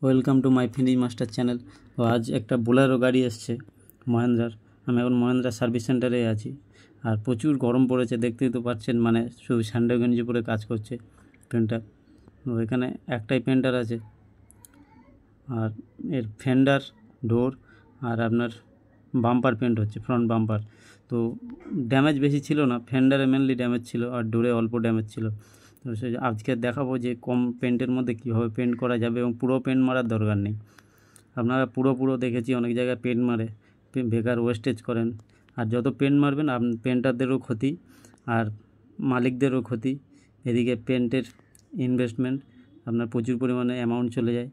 Welcome to my finish master channel. তো আজ একটা বোলেরো গাড়ি এসছে মহেন্দ্রার। আমি এখন মহেন্দ্রা সার্ভিস সেন্টারে আছি, আর প্রচুর গরম পড়েছে, দেখতেই তো পাচ্ছেন। মানে শুধু স্যান্ডো গেঞ্জি পরে কাজ করছে পেন্টার। তো এখানে একটাই পেন্টার আছে, আর এর ফেন্ডার, ডোর আর আপনার বাম্পার পেন্ট হচ্ছে, ফ্রন্ট বাম্পার। তো ড্যামেজ বেশি ছিল না, ফেন্ডারে মেনলি ড্যামেজ ছিল আর ডোরে অল্প ড্যামেজ ছিল। তো সে আজকে দেখাবো যে কম পেন্টের মধ্যে কীভাবে পেন্ট করা যাবে, এবং পুরো পেন্ট মারার দরকার নেই। আপনারা পুরো দেখেছি অনেক জায়গায় পেন্ট মারে, বেকার ওয়েস্টেজ করেন। আর যত পেন্ট মারবেন পেন্টারদেরও ক্ষতি আর মালিকদেরও ক্ষতি। এদিকে পেন্টের ইনভেস্টমেন্ট আপনার প্রচুর পরিমাণে অ্যামাউন্ট চলে যায়,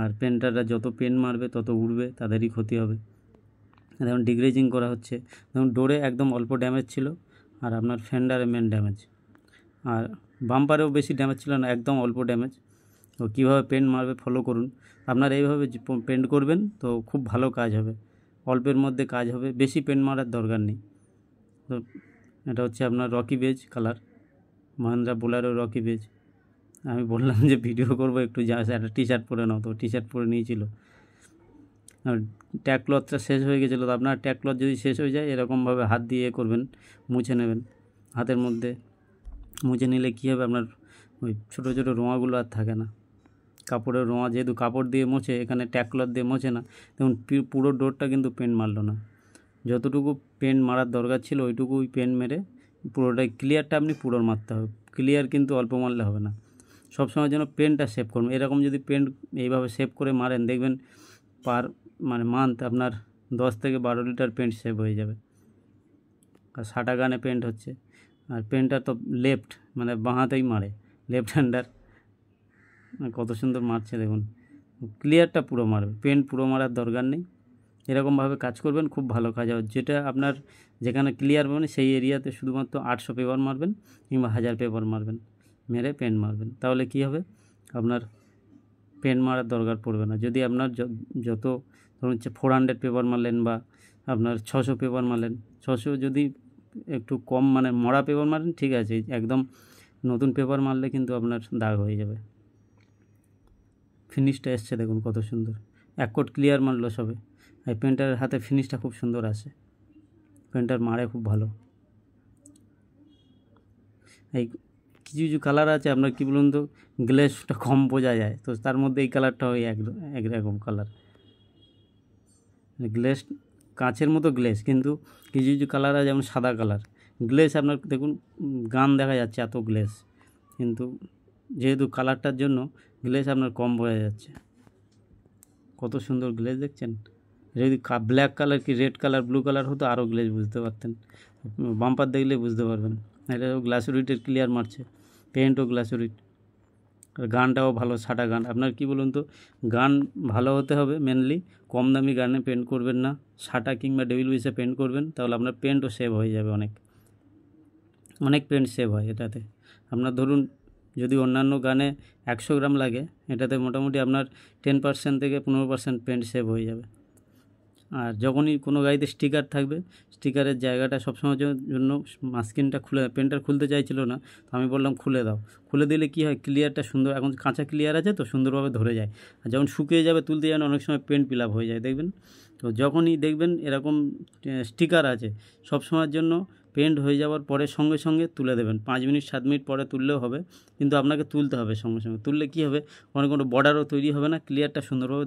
আর পেন্টাররা যত পেন্ট মারবে তত উড়বে, তাদেরই ক্ষতি হবে। যেমন ডিগ্রেজিং করা হচ্ছে, যেমন ডোরে একদম অল্প ড্যামেজ ছিল, আর আপনার ফেন্ডারে মেন ড্যামেজ, আর বাম্পারেও বেশি ড্যামেজ ছিল না, একদম অল্প ড্যামেজ। তো কীভাবে পেন্ট মারবে ফলো করুন। আপনারা এইভাবে পেন্ট করবেন তো খুব ভালো কাজ হবে, অল্পের মধ্যে কাজ হবে, বেশি পেন্ট মারার দরকার নেই। তো এটা হচ্ছে আপনার rocky beige colour, Mahindra Bolero rocky beige. আমি বললাম যে ভিডিও করবো, একটু যা একটা টি শার্ট পরে নাও, তো টি শার্ট পরে নিয়েছিল। আর ট্যাগ ক্লথটা শেষ হয়ে গেছিলো। তো আপনার ট্যাগ ক্লথ যদি শেষ হয়ে যায়, এরকমভাবে হাত দিয়ে করবেন, মুছে নেবেন হাতের মধ্যে। মুছে নিলে কী হবে, আপনার ওই ছোটো ছোটো রোঁয়াগুলো আর থাকে না। কাপড়ের রোঁয়া যেহেতু কাপড় দিয়ে মোছে, এখানে ট্যাগ ক্লথ দিয়ে মোছে না, তেমন পুরো ডোরটা কিন্তু পেন্ট মারলো না। যতটুকু পেন্ট মারার দরকার ছিল ওইটুকুই পেন্ট মেরে পুরোটাই ক্লিয়ারটা আপনি পুরো মারতে হবে। ক্লিয়ার কিন্তু অল্প মারলে হবে না, সবসময় যেন পেন্টটা সেভ করুন। এরকম যদি পেন্ট এইভাবে সেভ করে মারেন, দেখবেন মান্থ আপনার 10 থেকে 12 লিটার পেন্ট সেভ হয়ে যাবে। আর সাটা গানে পেন্ট হচ্ছে, আর পেন্টটা তো লেফট বাঁ হাতেই মারে, লেফট হ্যান্ডার। কত সুন্দর মারছে দেখুন, ক্লিয়ারটা পুরো মারবে, পেন্ট পুরো মারার দরকার নেই। এরকমভাবে কাজ করবেন, খুব ভালো কাজ হবে। যেটা আপনার যেখানে ক্লিয়ার পাবেন সেই এরিয়াতে শুধুমাত্র 800 পেপার মারবেন কিংবা 1000 পেপার মারবেন, মেরে পেন্ট মারবেন। তাহলে কি হবে, আপনার পেন্ট মারার দরকার পড়বে না। যদি আপনার যত ধরুন 400 পেপার মারলেন বা আপনার 600 পেপার মারলেন, 600 যদি একটু কম মরা পেপার মারেন ঠিক আছে, একদম নতুন পেপার মারলে কিন্তু আপনার দাগ হয়ে যাবে। ফিনিশটা এসছে দেখুন কত সুন্দর, এক কোট ক্লিয়ার মারলো সবে। এই পেন্টারের হাতে ফিনিশটা খুব সুন্দর আসে, পেন্টার মারে খুব ভালো। এই কিছু কিছু কালার আছে আপনার কী বলুন তো, গ্লেসটা কম বোঝা যায়, তো তার মধ্যে এই কালারটা ওই একরকম কালার। গ্লেস কাঁচের মতো গ্লেস, কিন্তু কিছু কিছু কালার আছে যেমন সাদা কালার গ্লেস, আপনার দেখুন গান দেখা যাচ্ছে এত গ্লেস, কিন্তু যেহেতু কালারটার জন্য গ্লেস আপনার কম বোঝা যাচ্ছে। কত সুন্দর গ্লেজ দেখছেন। যদি ব্ল্যাক কালার কি রেড কালার ব্লু কালার হতো আরও গ্লেজ বুঝতে পারতেন, বাম্পার দেখলে বুঝতে পারবেন। এটা গ্লাসুরিটের ক্লিয়ার মারছে, পেন্টও গ্লাসুরিট, আর গানটাও ভালো, সাটা গান। আপনার কি বলুন তো, গান ভালো হতে হবে মেনলি, কম দামি গানে পেন্ট করবেন না, সাটা কিংবা ডেভিল উইসে পেন্ট করবেন, তাহলে আপনার পেন্টও সেভ হয়ে যাবে, অনেক পেন্ট সেভ হয় এটাতে। আপনার ধরুন যদি অন্যান্য গানে 100 গ্রাম লাগে, এটাতে মোটামুটি আপনার 10% থেকে 15% পেন্ট সেভ হয়ে যাবে। আর যখনই কোনো গাড়িতে স্টিকার থাকবে, স্টিকারের জায়গাটা সবসময়ের জন্য মাস্কিনটা পেন্টার খুলতে চাইছিল না, তো আমি বললাম খুলে দাও। খুলে দিলে কী হয়, ক্লিয়ারটা সুন্দর, এখন কাঁচা ক্লিয়ার আছে তো সুন্দরভাবে ধরে যায়। আর যখন শুকিয়ে যাবে, তুলতে যাবেন, অনেক সময় পেন্ট ফিল আপ হয়ে যায় দেখবেন। তো যখনই দেখবেন এরকম স্টিকার আছে, সবসময়ের জন্য পেন্ট হয়ে যাওয়ার পরে সঙ্গে সঙ্গে তুলে দেবেন। 5 মিনিট 7 মিনিট পরে তুললেও হবে, কিন্তু আপনাকে তুলতে হবে সঙ্গে সঙ্গে। তুললে কী হবে, কোনো বর্ডারও তৈরি হবে না, ক্লিয়ারটা সুন্দরভাবে